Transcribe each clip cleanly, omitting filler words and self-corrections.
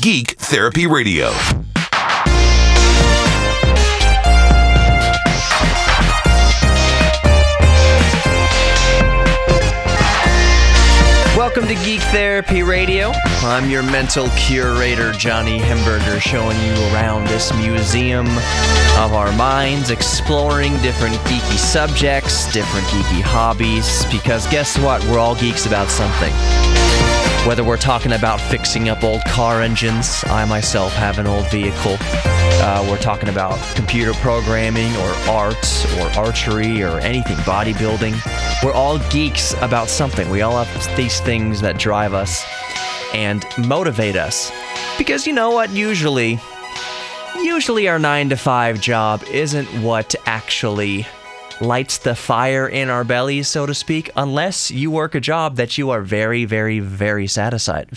Geek Therapy Radio. Welcome to Geek Therapy Radio. I'm your mental curator, Johnny Hemberger, showing you around this museum of our minds, exploring different geeky subjects, different geeky hobbies, because guess what? We're all geeks about something. Whether we're talking about fixing up old car engines, I myself have an old vehicle. We're talking about computer programming or art or archery or anything, bodybuilding. We're all geeks about something. We all have these things that drive us and motivate us. Because you know what? Usually our 9-to-5 job isn't what actually lights the fire in our bellies, so to speak, unless you work a job that you are very, very, very satisfied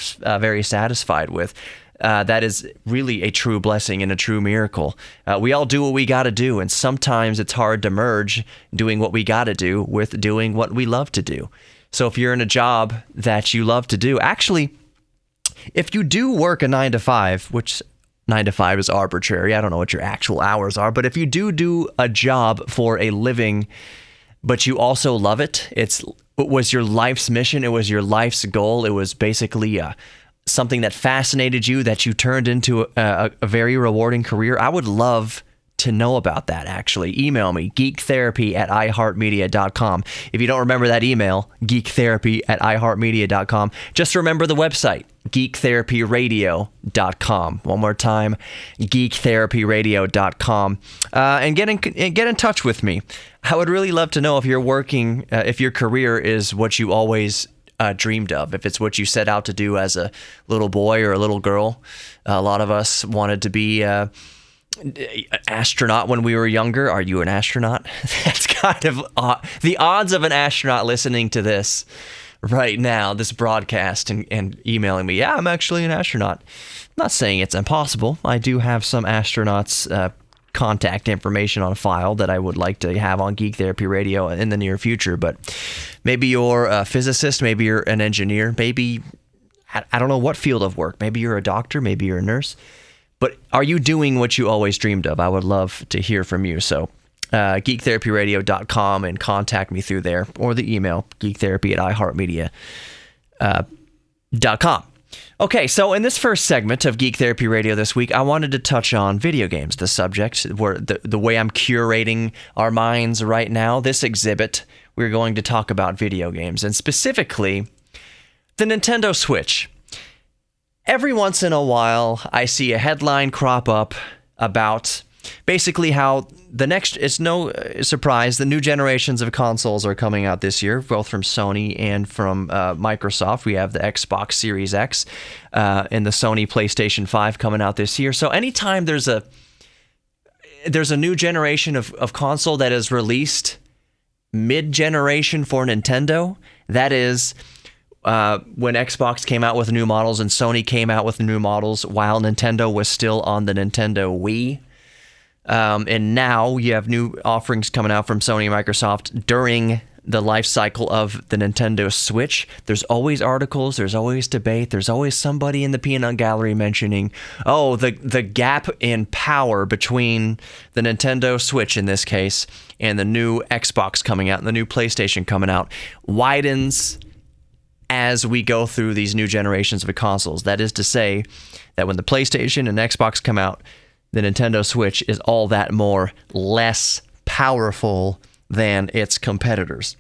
with. That is really a true blessing and a true miracle. We all do what we got to do, and sometimes it's hard to merge doing what we got to do with doing what we love to do. So if you're in a job that you love to do, actually, if you do work a 9-to-5, which 9-to-5 is arbitrary, I don't know what your actual hours are, but if you do a job for a living, but you also love it, it was your life's mission, it was your life's goal, it was basically something that fascinated you, that you turned into a very rewarding career, I would love to know about that, actually. Email me, geektherapy@iheartmedia.com. If you don't remember that email, geektherapy@iheartmedia.com, just remember the website, geektherapyradio.com. One more time, geektherapyradio.com. And get in touch with me. I would really love to know if you're working, if your career is what you always dreamed of, if it's what you set out to do as a little boy or a little girl. A lot of us wanted to be astronaut when we were younger. Are you an astronaut? That's kind of the odds of an astronaut listening to this right now, this broadcast, and emailing me, yeah, I'm actually an astronaut. I'm not saying it's impossible. I do have some astronauts' contact information on file that I would like to have on Geek Therapy Radio in the near future, but maybe you're a physicist, maybe you're an engineer, maybe, I don't know what field of work, maybe you're a doctor, maybe you're a nurse, but are you doing what you always dreamed of? I would love to hear from you. So geektherapyradio.com and contact me through there, or the email, geektherapy@iheartmedia.com. Okay, so in this first segment of Geek Therapy Radio this week, I wanted to touch on video games, the subject, where the way I'm curating our minds right now. This exhibit, we're going to talk about video games, and specifically the Nintendo Switch. Every once in a while, I see a headline crop up about basically how it's no surprise, the new generations of consoles are coming out this year, both from Sony and from Microsoft. We have the Xbox Series X and the Sony PlayStation 5 coming out this year. So anytime there's a new generation of console that is released mid-generation for Nintendo, that is when Xbox came out with new models and Sony came out with new models while Nintendo was still on the Nintendo Wii. And now you have new offerings coming out from Sony and Microsoft during the life cycle of the Nintendo Switch. There's always articles, there's always debate, there's always somebody in the peanut gallery mentioning, oh, the gap in power between the Nintendo Switch in this case and the new Xbox coming out and the new PlayStation coming out widens as we go through these new generations of consoles. That is to say that when the PlayStation and Xbox come out, the Nintendo Switch is all that more less powerful than its competitors.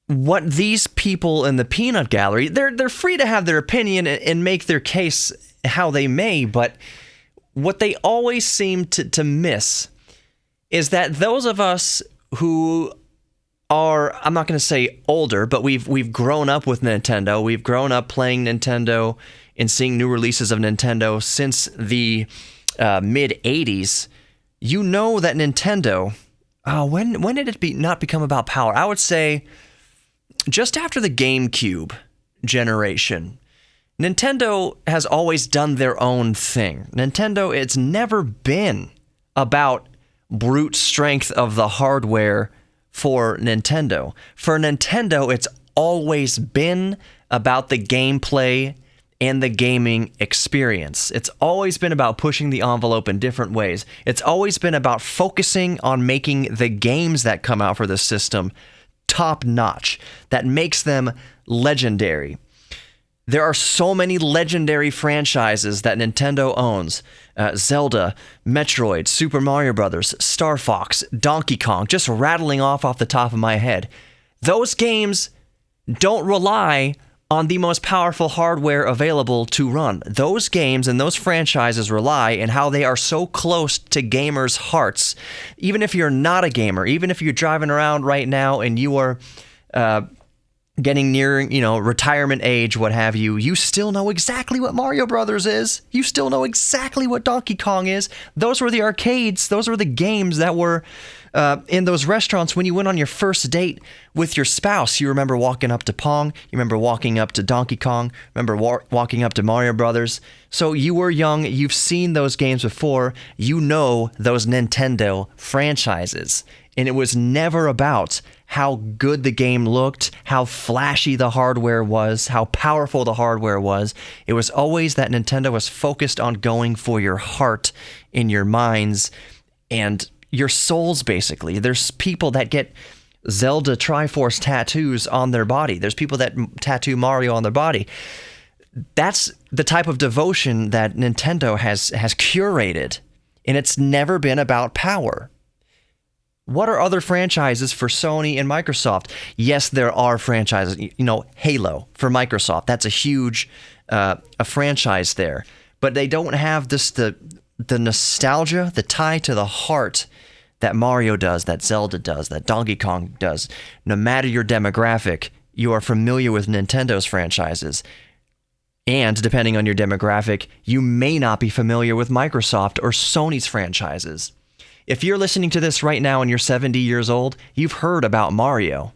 What these people in the peanut gallery, they're free to have their opinion and make their case how they may, but what they always seem to miss is that those of us who are, I'm not going to say older, but we've grown up with Nintendo. We've grown up playing Nintendo and seeing new releases of Nintendo since the mid-'80s. You know that Nintendo, when did it not become about power? I would say just after the GameCube generation. Nintendo has always done their own thing. Nintendo, it's never been about brute strength of the hardware for Nintendo. For Nintendo, it's always been about the gameplay and the gaming experience. It's always been about pushing the envelope in different ways. It's always been about focusing on making the games that come out for the system top notch, that makes them legendary. There are so many legendary franchises that Nintendo owns. Zelda, Metroid, Super Mario Bros., Star Fox, Donkey Kong, just rattling off the top of my head. Those games don't rely on the most powerful hardware available to run. Those games and those franchises rely on how they are so close to gamers' hearts. Even if you're not a gamer, even if you're driving around right now and you are getting near, retirement age, what have you, you still know exactly what Mario Brothers is. You still know exactly what Donkey Kong is. Those were the arcades. Those were the games that were in those restaurants when you went on your first date with your spouse. You remember walking up to Pong. You remember walking up to Donkey Kong. Remember walking up to Mario Brothers. So you were young. You've seen those games before. You know those Nintendo franchises. And it was never about how good the game looked, how flashy the hardware was, how powerful the hardware was. It was always that Nintendo was focused on going for your heart in your minds and your souls, basically. There's people that get Zelda Triforce tattoos on their body. There's people that tattoo Mario on their body. That's the type of devotion that Nintendo has curated, and it's never been about power. What are other franchises for Sony and Microsoft? Yes, there are franchises. Halo for Microsoft. That's a huge a franchise there. But they don't have the nostalgia, the tie to the heart that Mario does, that Zelda does, that Donkey Kong does. No matter your demographic, you are familiar with Nintendo's franchises. And depending on your demographic, you may not be familiar with Microsoft or Sony's franchises. If you're listening to this right now and you're 70 years old, you've heard about Mario.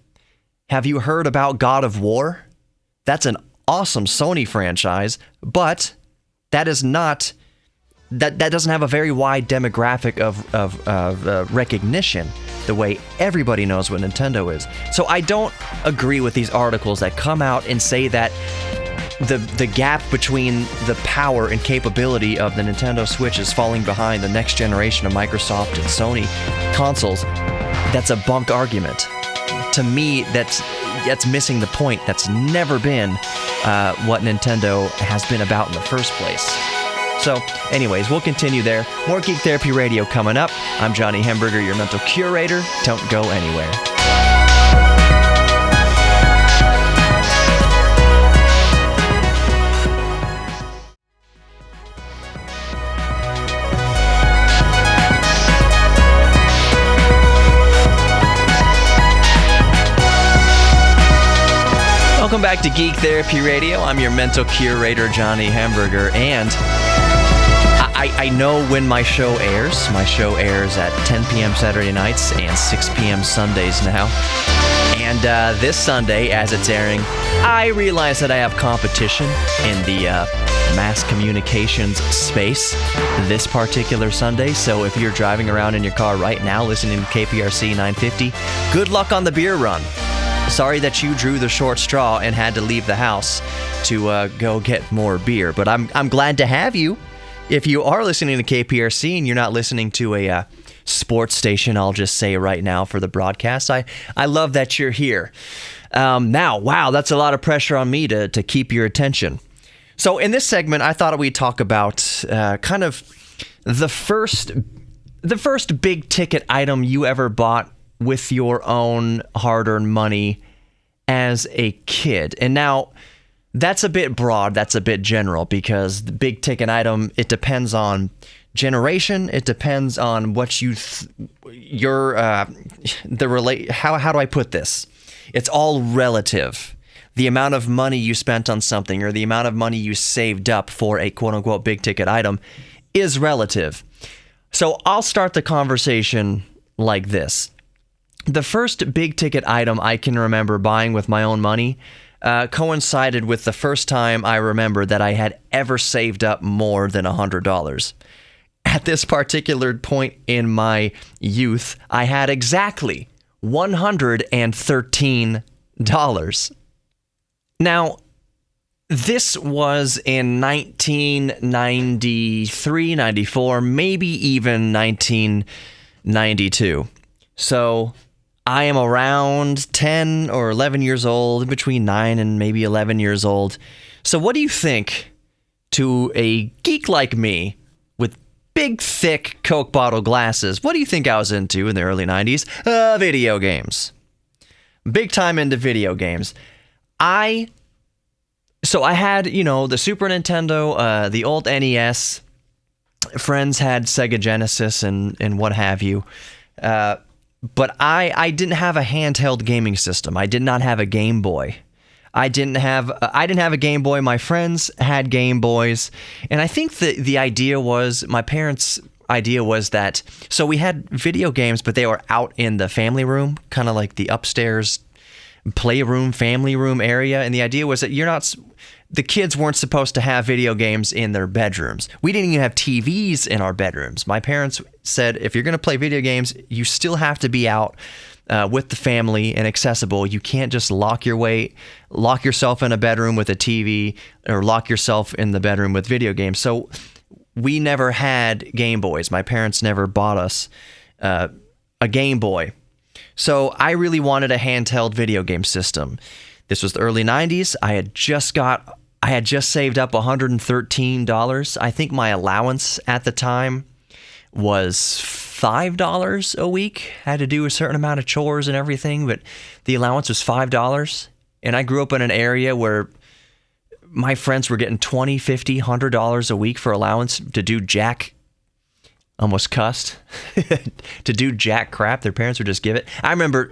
Have you heard about God of War? That's an awesome Sony franchise, but that is not... That doesn't have a very wide demographic of recognition the way everybody knows what Nintendo is. So I don't agree with these articles that come out and say that the gap between the power and capability of the Nintendo Switch is falling behind the next generation of Microsoft and Sony consoles. That's a bunk argument. To me, that's missing the point. That's never been what Nintendo has been about in the first place. So, anyways, we'll continue there. More Geek Therapy Radio coming up. I'm Johnny Hamburger, your mental curator. Don't go anywhere. Welcome back to Geek Therapy Radio. I'm your mental curator, Johnny Hamburger, and I know when my show airs. My show airs at 10 p.m. Saturday nights and 6 p.m. Sundays now. And this Sunday, as it's airing, I realize that I have competition in the mass communications space this particular Sunday. So if you're driving around in your car right now listening to KPRC 950, good luck on the beer run. Sorry that you drew the short straw and had to leave the house to go get more beer. But I'm glad to have you. If you are listening to KPRC and you're not listening to a sports station, I'll just say right now for the broadcast, I love that you're here. Now, wow, that's a lot of pressure on me to keep your attention. So in this segment, I thought we'd talk about kind of the first big ticket item you ever bought with your own hard-earned money as a kid. And now, that's a bit broad, that's a bit general, because the big ticket item, it depends on generation, it depends on what how do I put this? It's all relative. The amount of money you spent on something or the amount of money you saved up for a quote-unquote big ticket item is relative. So I'll start the conversation like this. The first big ticket item I can remember buying with my own money coincided with the first time I remember that I had ever saved up more than $100. At this particular point in my youth, I had exactly $113. Now, This was in 1993, 94, maybe even 1992. So I am around 10 or 11 years old, between 9 and maybe 11 years old. So what do you think to a geek like me with big, thick Coke bottle glasses? What do you think I was into in the early 90s? Video games. Big time into video games. So I had, the Super Nintendo, the old NES. Friends had Sega Genesis and what have you. But I didn't have a handheld gaming system. I did not have a Game Boy. I didn't have a Game Boy. My friends had Game Boys. And I think the idea was, my parents' idea was that, so we had video games, but they were out in the family room, kind of like the upstairs playroom, family room area. And the idea was that the kids weren't supposed to have video games in their bedrooms. We didn't even have TVs in our bedrooms. My parents said, if you're going to play video games, you still have to be out with the family and accessible. You can't just lock yourself in a bedroom with a TV or lock yourself in the bedroom with video games. So we never had Game Boys. My parents never bought us a Game Boy. So I really wanted a handheld video game system. This was the early 90s. I had just saved up $113. I think my allowance at the time was $5 a week. I had to do a certain amount of chores and everything, but the allowance was $5. And I grew up in an area where my friends were getting $20, $50, $100 a week for allowance to do jack. Almost cussed. To do jack crap. Their parents would just give it. I remember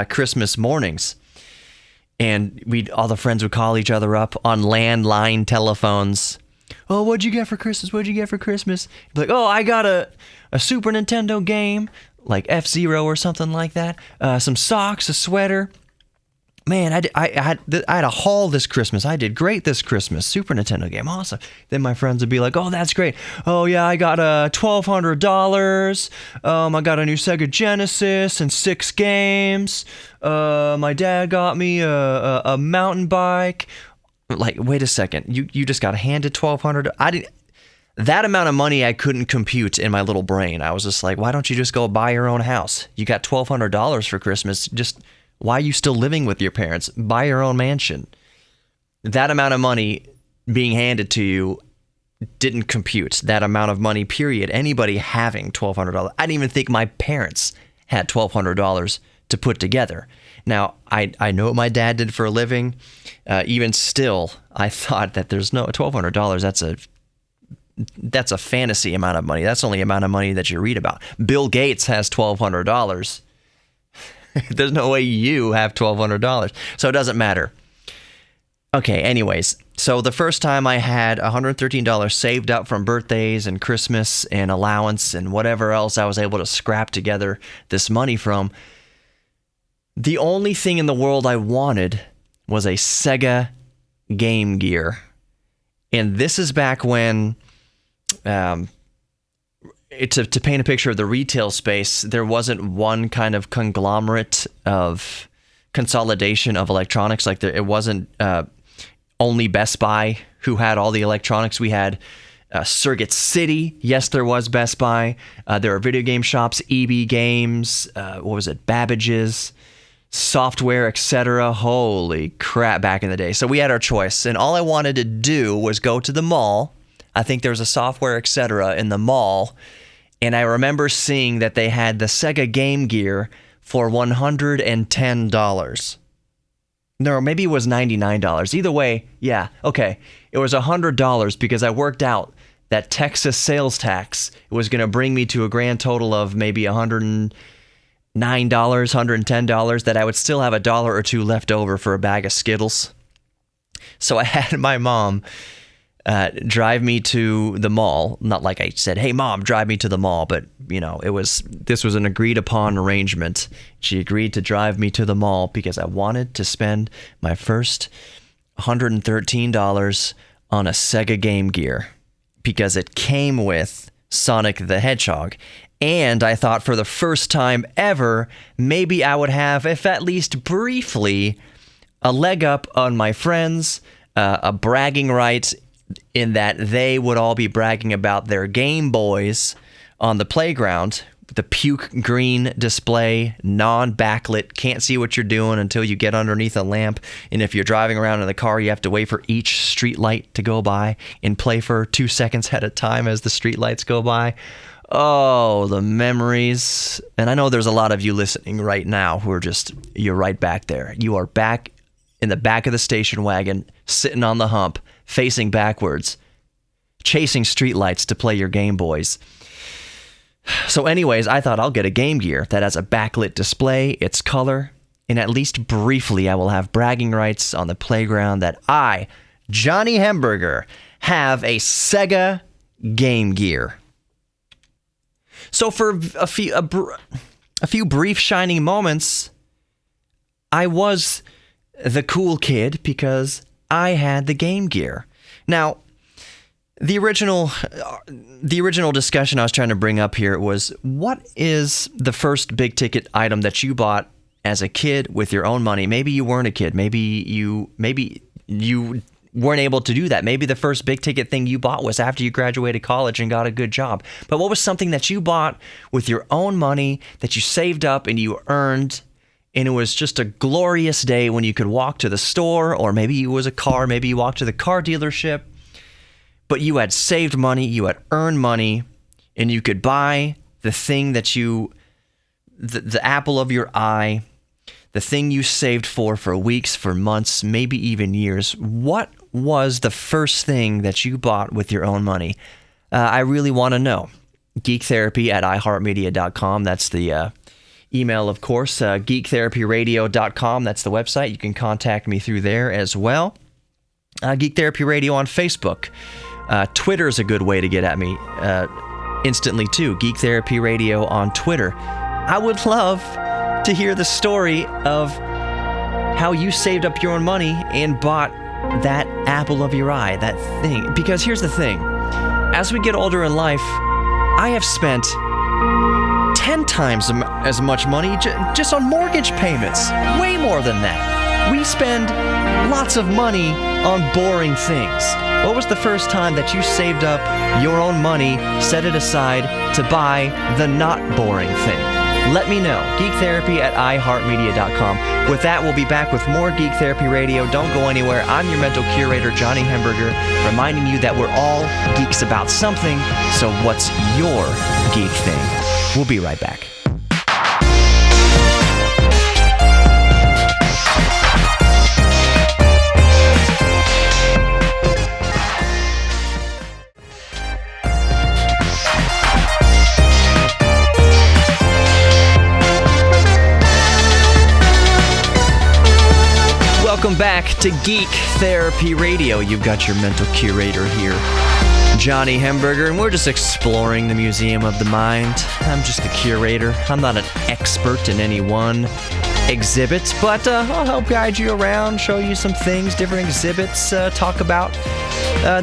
Christmas mornings, and all the friends would call each other up on landline telephones. Oh, what'd you get for Christmas? What'd you get for Christmas? Be like, oh, I got a Super Nintendo game, like F-Zero or something like that. Some socks, a sweater. Man, I had a haul this Christmas. I did great this Christmas. Super Nintendo game, awesome. Then my friends would be like, "Oh, that's great. Oh yeah, I got $1,200. I got a new Sega Genesis and 6 games. My dad got me a mountain bike." Like, wait a second, you just got handed $1,200. That amount of money I couldn't compute in my little brain. I was just like, why don't you just go buy your own house? You got $1,200 for Christmas. Why are you still living with your parents? Buy your own mansion. That amount of money being handed to you didn't compute. That amount of money, period. Anybody having $1,200. I didn't even think my parents had $1,200 to put together. Now, I know what my dad did for a living. Even still, I thought that there's no $1,200. That's a fantasy amount of money. That's the only amount of money that you read about. Bill Gates has $1,200. There's no way you have $1,200. So it doesn't matter. Okay, anyways. So the first time I had $113 saved up from birthdays and Christmas and allowance and whatever else I was able to scrap together this money from, the only thing in the world I wanted was a Sega Game Gear. And this is back when... To paint a picture of the retail space, there wasn't one kind of conglomerate of consolidation of electronics. Like it wasn't only Best Buy who had all the electronics. We had Circuit City. Yes, there was Best Buy. There were video game shops, EB Games, Babbage's, Software, etc. Holy crap, back in the day. So we had our choice, and all I wanted to do was go to the mall. I think there was a Software, etc. in the mall. And I remember seeing that they had the Sega Game Gear for $110. No, maybe it was $99. Either way, yeah, okay. It was $100 because I worked out that Texas sales tax was going to bring me to a grand total of maybe $109, $110, that I would still have $1 or $2 left over for a bag of Skittles. So I had my mom... drive me to the mall. Not like I said, "Hey mom, drive me to the mall," but this was an agreed upon arrangement. She agreed to drive me to the mall because I wanted to spend my first $113 on a Sega Game Gear because it came with Sonic the Hedgehog. And I thought for the first time ever, maybe I would have, if at least briefly, a leg up on my friends a bragging right in that they would all be bragging about their Game Boys on the playground. The puke green display, non-backlit, can't see what you're doing until you get underneath a lamp. And if you're driving around in the car, you have to wait for each street light to go by and play for 2 seconds at a time as the street lights go by. Oh, the memories. And I know there's a lot of you listening right now who are you're right back there. You are back in the back of the station wagon, sitting on the hump, facing backwards, chasing street lights to play your Game Boys. So anyways, I thought I'll get a Game Gear that has a backlit display, its color, and at least briefly I will have bragging rights on the playground that I, Johnny Hamburger, have a Sega Game Gear. So for a few brief shining moments, I was the cool kid because I had the Game Gear. Now, the original discussion I was trying to bring up here was, what is the first big ticket item that you bought as a kid with your own money? Maybe you weren't a kid. Maybe you weren't able to do that. Maybe the first big ticket thing you bought was after you graduated college and got a good job. But what was something that you bought with your own money that you saved up and you earned, and it was just a glorious day when you could walk to the store, or maybe it was a car, maybe you walked to the car dealership, but you had saved money, you had earned money, and you could buy the thing that the apple of your eye, the thing you saved for weeks, for months, maybe even years. What was the first thing that you bought with your own money? I really want to know. geektherapy@iheartmedia.com. That's the email, of course. geektherapyradio.com. That's the website. You can contact me through there as well. Geek Therapy Radio on Facebook. Twitter's a good way to get at me instantly, too. Geek Therapy Radio on Twitter. I would love to hear the story of how you saved up your own money and bought that apple of your eye, that thing. Because here's the thing. As we get older in life, I have spent 10 times as much money just on mortgage payments. Way more than that. We spend lots of money on boring things. What was the first time that you saved up your own money, set it aside to buy the not boring thing? Let me know. geektherapy@iheartmedia.com. With that, we'll be back with more Geek Therapy Radio. Don't go anywhere. I'm your mental curator, Johnny Hamburger, reminding you that we're all geeks about something. So what's your geek thing? We'll be right back. Welcome back to Geek Therapy Radio. You've got your mental curator here, Johnny Hamburger, and we're just exploring the museum of the mind. I'm just the curator. I'm not an expert in any one exhibit, but I'll help guide you around, show you some things, different exhibits, talk about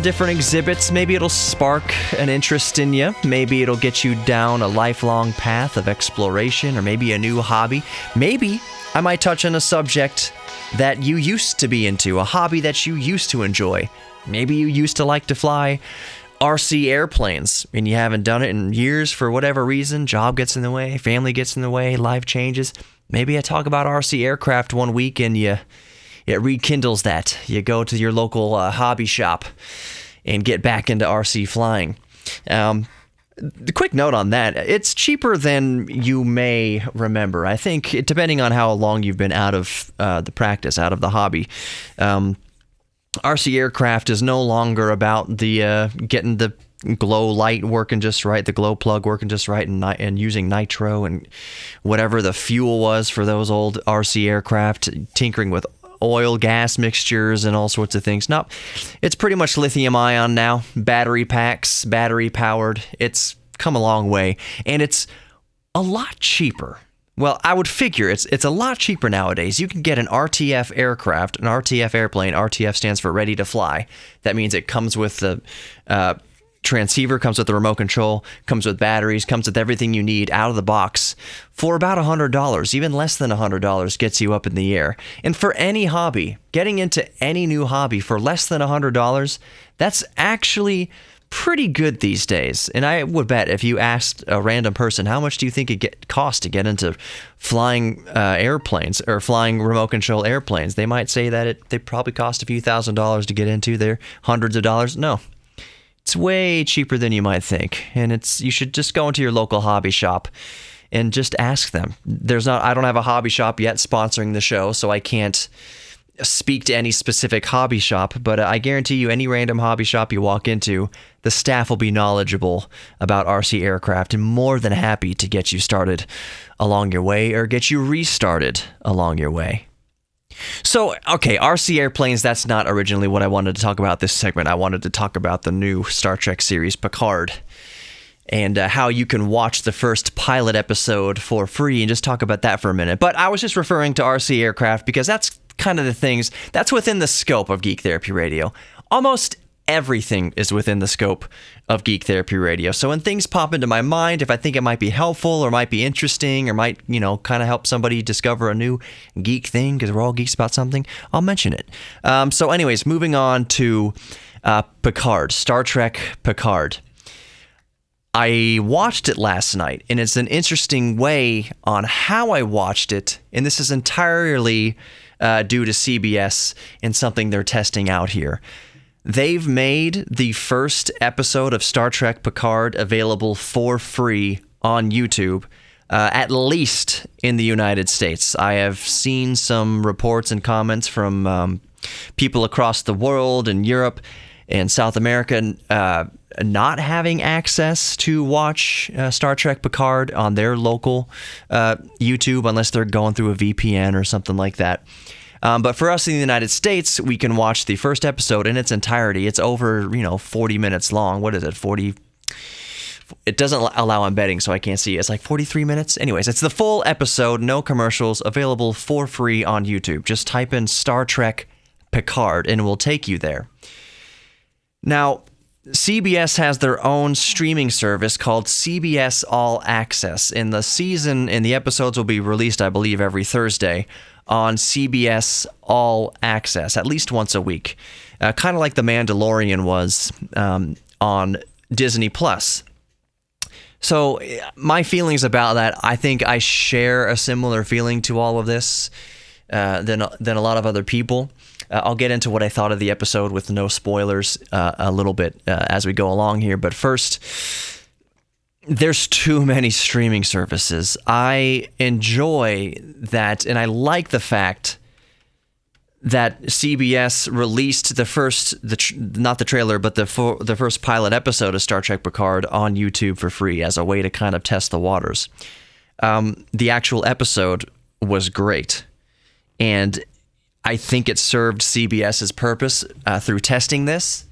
different exhibits. Maybe it'll spark an interest in you. Maybe it'll get you down a lifelong path of exploration, or maybe a new hobby. Maybe I might touch on a subject that you used to be into, a hobby that you used to enjoy. Maybe you used to like to fly RC airplanes and you haven't done it in years for whatever reason. Job gets in the way, family gets in the way, life changes. Maybe I talk about RC aircraft one week and it rekindles that. You go to your local hobby shop and get back into RC flying. The quick note on that, it's cheaper than you may remember. I think, depending on how long you've been out of the practice, out of the hobby, RC aircraft is no longer about the getting the glow light working just right, the glow plug working just right, and using nitro and whatever the fuel was for those old RC aircraft, tinkering with oil, gas mixtures, and all sorts of things. No, it's pretty much lithium ion now. Battery packs, battery powered. It's come a long way, and it's a lot cheaper. Well, I would figure it's a lot cheaper nowadays. You can get an RTF aircraft, an RTF airplane. RTF stands for ready to fly. That means it comes with the transceiver, comes with the remote control, comes with batteries, comes with everything you need out of the box for about $100. Even less than $100 gets you up in the air. And for any hobby, getting into any new hobby for less than $100, that's actually pretty good these days. And I would bet if you asked a random person, how much do you think it costs to get into flying airplanes or flying remote control airplanes, they might say that they probably cost a few $1,000s to get into. They're hundreds of dollars. No, it's way cheaper than you might think. And you should just go into your local hobby shop and just ask them. I don't have a hobby shop yet sponsoring the show, so I can't speak to any specific hobby shop, but I guarantee you any random hobby shop you walk into, the staff will be knowledgeable about RC aircraft and more than happy to get you started along your way or get you restarted along your way. So, okay, RC airplanes, that's not originally what I wanted to talk about this segment. I wanted to talk about the new Star Trek series, Picard, and how you can watch the first pilot episode for free and just talk about that for a minute. But I was just referring to RC aircraft because that's kind of the things, that's within the scope of Geek Therapy Radio. Almost everything is within the scope of Geek Therapy Radio. So when things pop into my mind, if I think it might be helpful or might be interesting or might, kind of help somebody discover a new geek thing, because we're all geeks about something, I'll mention it. So anyways, moving on to Picard, Star Trek Picard. I watched it last night, and it's an interesting way on how I watched it, and this is entirely due to CBS and something they're testing out here. They've made the first episode of Star Trek Picard available for free on YouTube, at least in the United States. I have seen some reports and comments from people across the world and Europe and South America not having access to watch Star Trek Picard on their local YouTube unless they're going through a VPN or something like that. But for us in the United States, we can watch the first episode in its entirety. It's over, 40 minutes long. What is it, 40? It doesn't allow embedding, so I can't see. It's like 43 minutes. Anyways, it's the full episode, no commercials, available for free on YouTube. Just type in Star Trek Picard, and it will take you there. Now, CBS has their own streaming service called CBS All Access, and the episodes will be released, I believe, every Thursday on CBS All Access, at least once a week, kind of like The Mandalorian was on Disney Plus. So my feelings about that, I think I share a similar feeling to all of this than a lot of other people. I'll get into what I thought of the episode with no spoilers a little bit as we go along here. But first, there's too many streaming services. I enjoy that, and I like the fact that CBS released the first, not the trailer, but the first pilot episode of Star Trek Picard on YouTube for free as a way to kind of test the waters. The actual episode was great, and I think it served CBS's purpose through testing this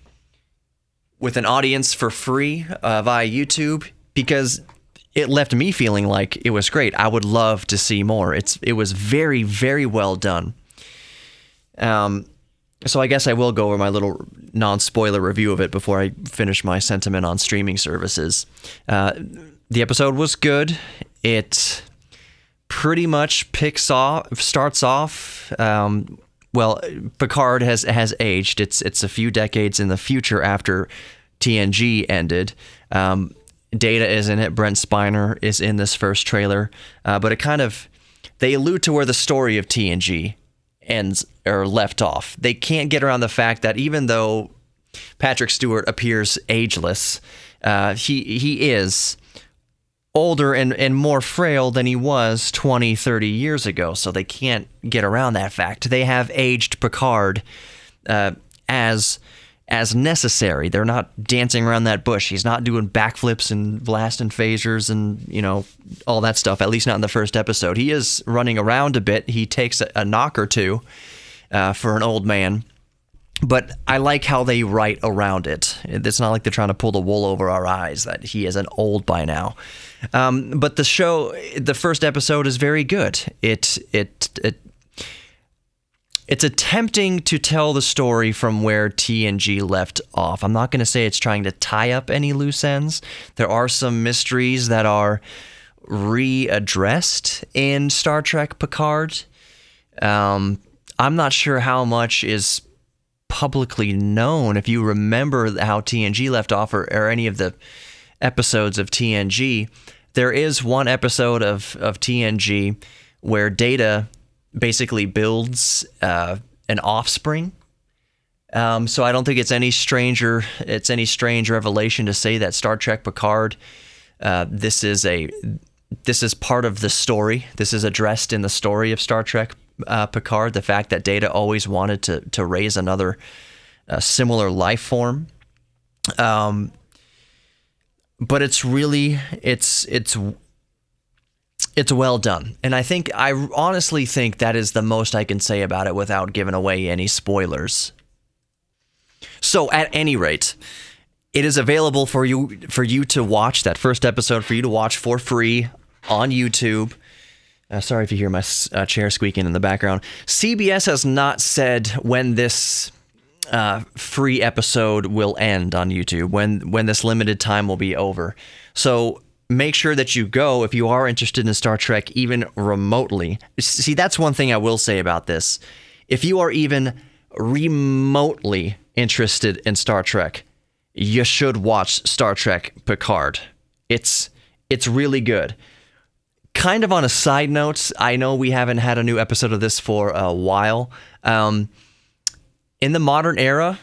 with an audience for free via YouTube, because it left me feeling like it was great. I would love to see more. It was very, very well done. So I guess I will go over my little non-spoiler review of it before I finish my sentiment on streaming services. The episode was good. It pretty much starts off. Picard has aged. It's a few decades in the future after TNG ended. Data is in it. Brent Spiner is in this first trailer. But they allude to where the story of TNG ends or left off. They can't get around the fact that even though Patrick Stewart appears ageless, he is older and more frail than he was 20, 30 years ago. So they can't get around that fact. They have aged Picard as necessary. They're not dancing around that bush. He's not doing backflips and blasting phasers and, all that stuff, at least not in the first episode. He is running around a bit. He takes a knock or two for an old man. But I like how they write around it. It's not like they're trying to pull the wool over our eyes that he isn't old by now. But the first episode is very good. It it's attempting to tell the story from where TNG left off. I'm not going to say it's trying to tie up any loose ends. There are some mysteries that are readdressed in Star Trek Picard. I'm not sure how much is publicly known. If you remember how TNG left off, or any of the episodes of TNG, there is one episode of TNG where Data basically builds an offspring. So I don't think it's any strange revelation to say that Star Trek Picard, this is part of the story. This is addressed in the story of Star Trek Picard, the fact that Data always wanted to raise another similar life form. But it's really, it's well done. And I honestly think that is the most I can say about it without giving away any spoilers. So at any rate, it is available for you to watch, that first episode for you to watch for free on YouTube. Sorry if you hear my chair squeaking in the background. CBS has not said when this free episode will end on YouTube, when this limited time will be over. So make sure that you go if you are interested in Star Trek even remotely. See, that's one thing I will say about this. If you are even remotely interested in Star Trek, you should watch Star Trek Picard. It's really good. Kind of on a side note, I know we haven't had a new episode of this for a while. In the modern era,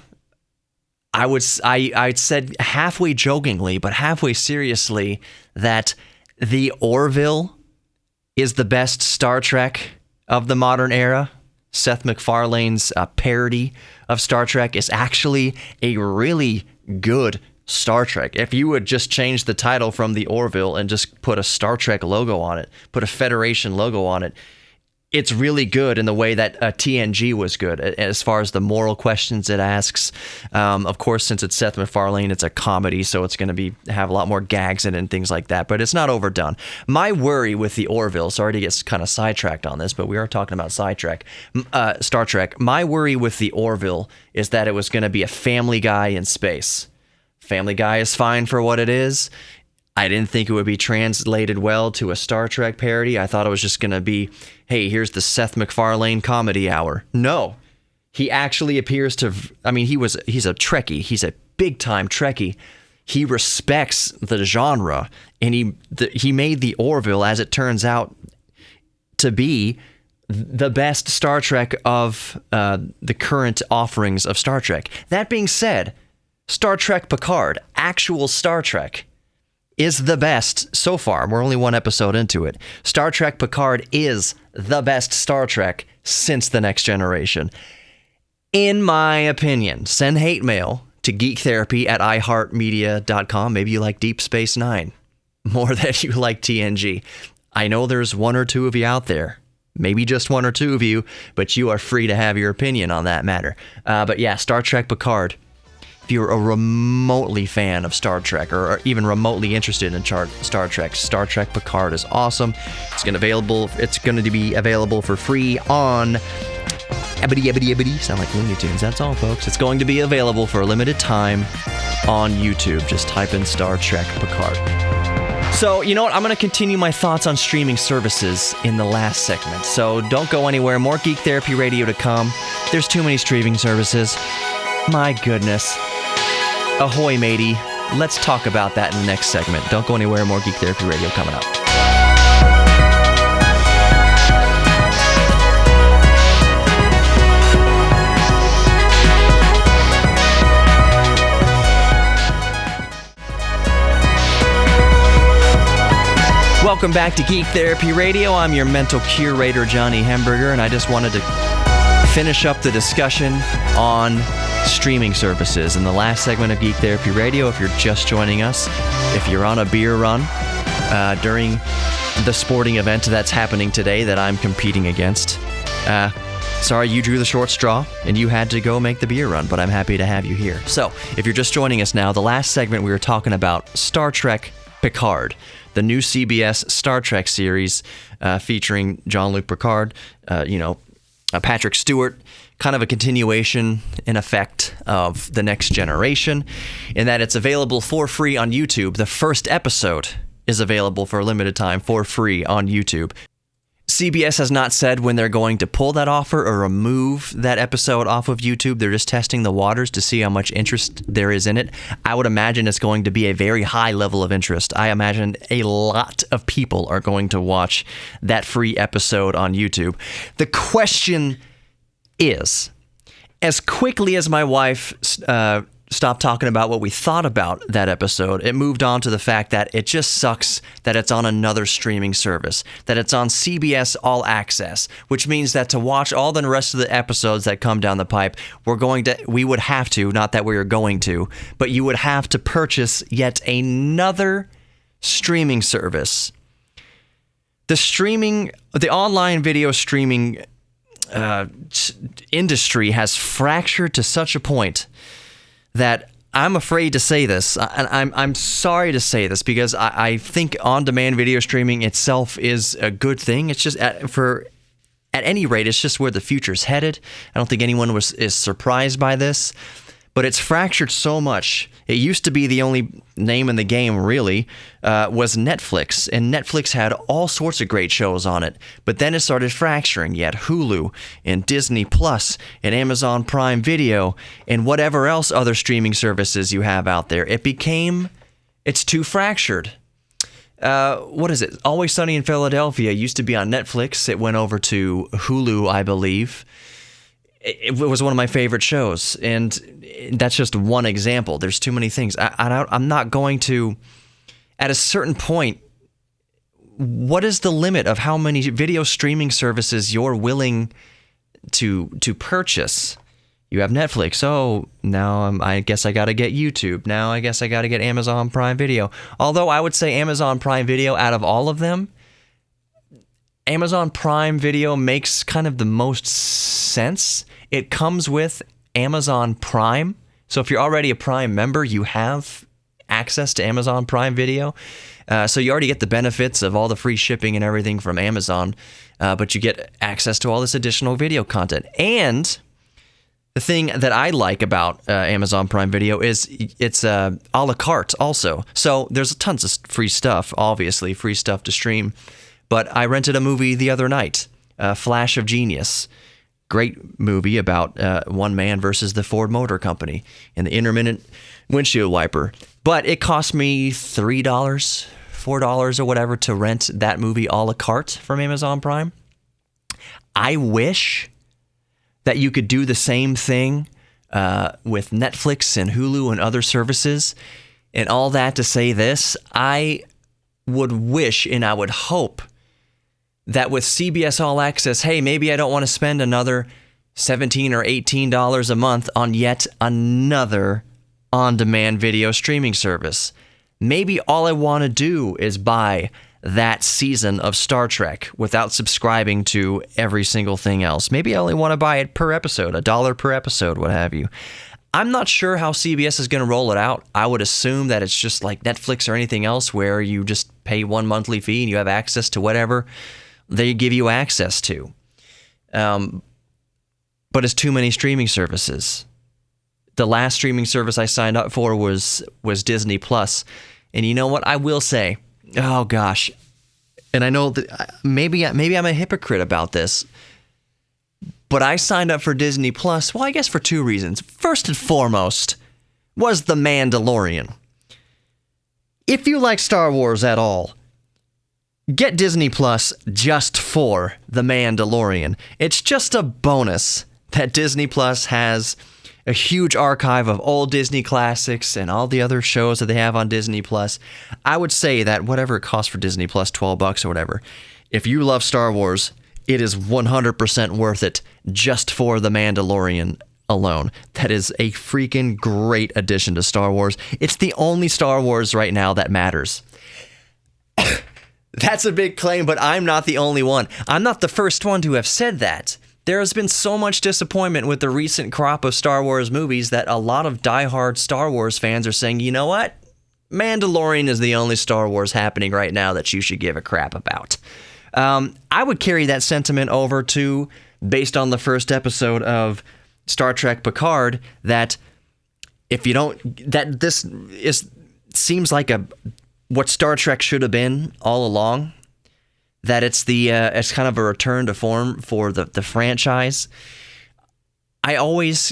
I'd said halfway jokingly, but halfway seriously, that the Orville is the best Star Trek of the modern era. Seth MacFarlane's parody of Star Trek is actually a really good Star Trek. If you would just change the title from the Orville and just put a Star Trek logo on it, put a Federation logo on it, it's really good in the way that TNG was good as far as the moral questions it asks. Of course, since it's Seth MacFarlane, it's a comedy, so it's going to have a lot more gags in it and things like that, but it's not overdone. My worry with the Orville, sorry to get kind of sidetracked on this, but we are talking about Star Trek. My worry with the Orville is that it was going to be a Family Guy in space. Family Guy is fine for what it is. I didn't think it would be translated well to a Star Trek parody. I thought it was just going to be, hey, here's the Seth MacFarlane comedy hour. No, he actually appears to, he's a Trekkie. He's a big-time Trekkie. He respects the genre, and he made the Orville, as it turns out, to be the best Star Trek of the current offerings of Star Trek. That being said, Star Trek Picard, actual Star Trek, is the best so far. We're only one episode into it. Star Trek Picard is the best Star Trek since The Next Generation. In my opinion, send hate mail to geektherapy@iheartmedia.com. Maybe you like Deep Space Nine more than you like TNG. I know there's one or two of you out there. Maybe just one or two of you, but you are free to have your opinion on that matter. But yeah, Star Trek Picard. If you're a remotely fan of Star Trek or even remotely interested in Star Trek Picard is awesome. It's going to be available for free on sound like Looney Tunes. That's all, folks. It's going to be available for a limited time on YouTube. Just type in Star Trek Picard. So, you know what? I'm going to continue my thoughts on streaming services in the last segment. So don't go anywhere. More Geek Therapy Radio to come. There's too many streaming services. My goodness. Ahoy, matey. Let's talk about that in the next segment. Don't go anywhere. More Geek Therapy Radio coming up. Welcome back to Geek Therapy Radio. I'm your mental curator, Johnny Hemberger, and I just wanted to finish up the discussion on streaming services in the last segment of Geek Therapy Radio. If you're just joining us, if you're on a beer run during the sporting event that's happening today that I'm competing against, sorry you drew the short straw and you had to go make the beer run, but I'm happy to have you here. So if you're just joining us now, the last segment we were talking about Star Trek Picard, the new CBS Star Trek series featuring Jean-Luc Picard, Patrick Stewart, kind of a continuation, in effect, of The Next Generation, in that it's available for free on YouTube. The first episode is available for a limited time for free on YouTube. CBS has not said when they're going to pull that offer or remove that episode off of YouTube. They're just testing the waters to see how much interest there is in it. I would imagine it's going to be a very high level of interest. I imagine a lot of people are going to watch that free episode on YouTube. The question is, as quickly as my wife stopped talking about what we thought about that episode, it moved on to the fact that it just sucks that it's on another streaming service, that it's on CBS All Access, which means that to watch all the rest of the episodes that come down the pipe, we would have to, not that we are going to, but you would have to purchase yet another streaming service. The online video streaming industry has fractured to such a point that I'm afraid to say this, and I'm sorry to say this, because I think on-demand video streaming itself is a good thing. It's just at any rate, it's just where the future's headed. I don't think anyone is surprised by this, but it's fractured so much. It used to be the only name in the game, really, was Netflix, and Netflix had all sorts of great shows on it, but then it started fracturing. You had Hulu and Disney Plus and Amazon Prime Video and whatever else other streaming services you have out there. It's too fractured. What is it? Always Sunny in Philadelphia used to be on Netflix. It went over to Hulu, I believe. It was one of my favorite shows, and that's just one example. There's too many things. I'm not going to, at a certain point, what is the limit of how many video streaming services you're willing to purchase? You have Netflix. Oh, now I guess I got to get YouTube. Now I guess I got to get Amazon Prime Video. Although I would say Amazon Prime Video, out of all of them, Amazon Prime Video makes kind of the most sense. It comes with Amazon Prime. So if you're already a Prime member, you have access to Amazon Prime Video. So you already get the benefits of all the free shipping and everything from Amazon, but you get access to all this additional video content. And the thing that I like about Amazon Prime Video is it's a la carte also. So there's tons of free stuff, obviously, free stuff to stream. But I rented a movie the other night, Flash of Genius. Great movie about one man versus the Ford Motor Company and the intermittent windshield wiper. But it cost me $3, $4 or whatever to rent that movie a la carte from Amazon Prime. I wish that you could do the same thing with Netflix and Hulu and other services. And all that to say this, I would wish and I would hope that with CBS All Access, hey, maybe I don't want to spend another $17 or $18 a month on yet another on-demand video streaming service. Maybe all I want to do is buy that season of Star Trek without subscribing to every single thing else. Maybe I only want to buy it per episode, $1 per episode, what have you. I'm not sure how CBS is going to roll it out. I would assume that it's just like Netflix or anything else where you just pay one monthly fee and you have access to whatever they give you access to. But it's too many streaming services. The last streaming service I signed up for was Disney Plus. And you know what? I will say, oh gosh, and I know that maybe I'm a hypocrite about this, but I signed up for Disney Plus, well, I guess for two reasons. First and foremost was The Mandalorian. If you like Star Wars at all, get Disney Plus just for The Mandalorian. It's just a bonus that Disney Plus has a huge archive of old Disney classics and all the other shows that they have on Disney Plus. I would say that whatever it costs for Disney Plus, $12 or whatever, if you love Star Wars, it is 100% worth it just for The Mandalorian alone. That is a freaking great addition to Star Wars. It's the only Star Wars right now that matters. That's a big claim, but I'm not the only one. I'm not the first one to have said that. There has been so much disappointment with the recent crop of Star Wars movies that a lot of diehard Star Wars fans are saying, you know what? Mandalorian is the only Star Wars happening right now that you should give a crap about. I would carry that sentiment over to based on the first episode of Star Trek Picard, that if you don't, that this seems like what Star Trek should have been all along. That it's kind of a return to form for the franchise. I always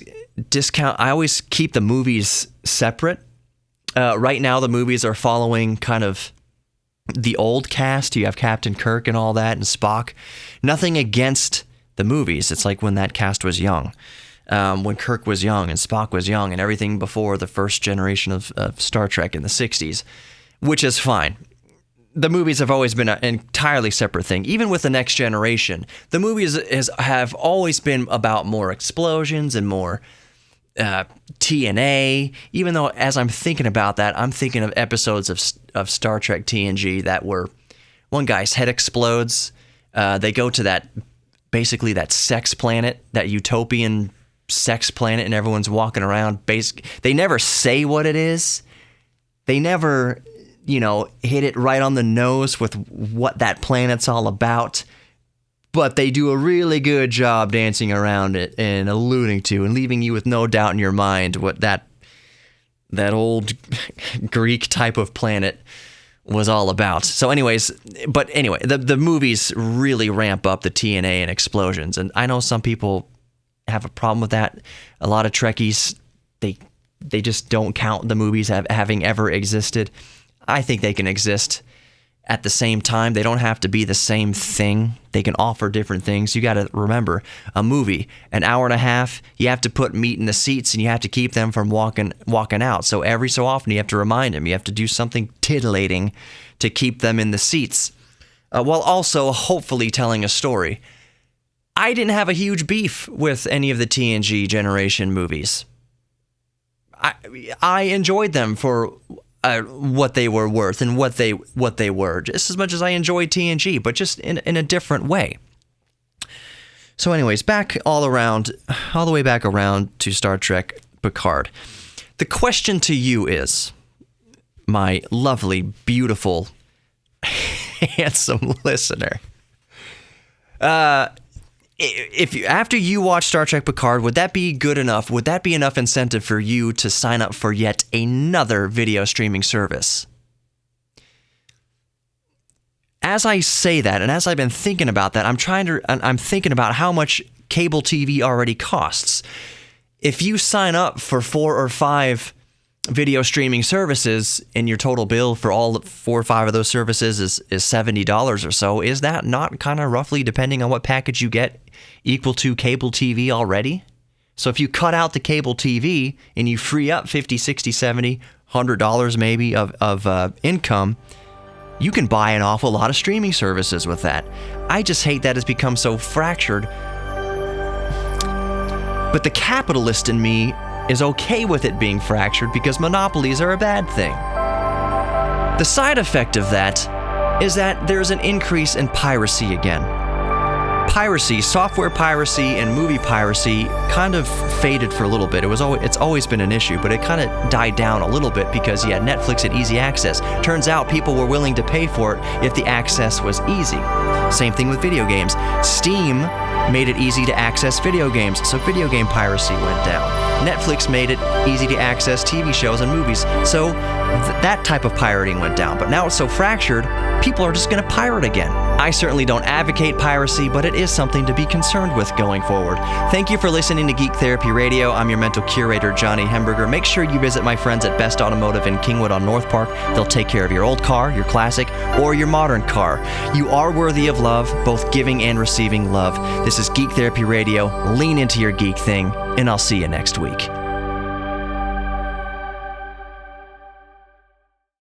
keep the movies separate. Right now, the movies are following kind of the old cast. You have Captain Kirk and all that, and Spock. Nothing against the movies. It's like when that cast was young. When Kirk was young and Spock was young and everything before the first generation of Star Trek in the 60s, which is fine. The movies have always been an entirely separate thing. Even with the Next Generation, the movies have always been about more explosions and more TNA. Even though, as I'm thinking about that, I'm thinking of episodes of Star Trek TNG that were, one guy's head explodes. They go to basically that sex planet, that utopian sex planet, and everyone's walking around. They never say what it is. They never, hit it right on the nose with what that planet's all about. But they do a really good job dancing around it and alluding to and leaving you with no doubt in your mind what that old Greek type of planet was all about. So the movies really ramp up the TNA and explosions. And I know some people have a problem with that. A lot of Trekkies, they just don't count the movies having ever existed. I think they can exist at the same time. They don't have to be the same thing. They can offer different things. You got to remember, a movie, an hour and a half, you have to put meat in the seats and you have to keep them from walking out. So every so often you have to remind them. You have to do something titillating to keep them in the seats, while also hopefully telling a story. I didn't have a huge beef with any of the TNG generation movies. I enjoyed them for what they were worth and what they were, just as much as I enjoyed TNG, but just in a different way. So anyways, all the way back around to Star Trek Picard. The question to you is, my lovely, beautiful, handsome listener, after you watch Star Trek Picard, would that be good enough? Would that be enough incentive for you to sign up for yet another video streaming service? As I say that, and as I've been thinking about that, I'm thinking about how much cable TV already costs. If you sign up for 4 or 5 video streaming services and your total bill for all 4 or 5 of those services is $70 or so, is that not kind of roughly, depending on what package you get, equal to cable TV already? So if you cut out the cable TV and you free up $50, $60, $70, $100 maybe of income, you can buy an awful lot of streaming services with that. I just hate that it's become so fractured. But the capitalist in me is okay with it being fractured because monopolies are a bad thing. The side effect of that is that there's an increase in piracy again. Piracy, software piracy and movie piracy kind of faded for a little bit. It's always been an issue, but it kind of died down a little bit because you had Netflix and easy access. Turns out people were willing to pay for it if the access was easy. Same thing with video games. Steam made it easy to access video games, so video game piracy went down. Netflix made it easy to access TV shows and movies, so that type of pirating went down. But now it's so fractured, people are just going to pirate again. I certainly don't advocate piracy, but it is something to be concerned with going forward. Thank you for listening to Geek Therapy Radio. I'm your mental curator, Johnny Hemberger. Make sure you visit my friends at Best Automotive in Kingwood on North Park. They'll take care of your old car, your classic, or your modern car. You are worthy of love, both giving and receiving love. This is Geek Therapy Radio. Lean into your geek thing, and I'll see you next week.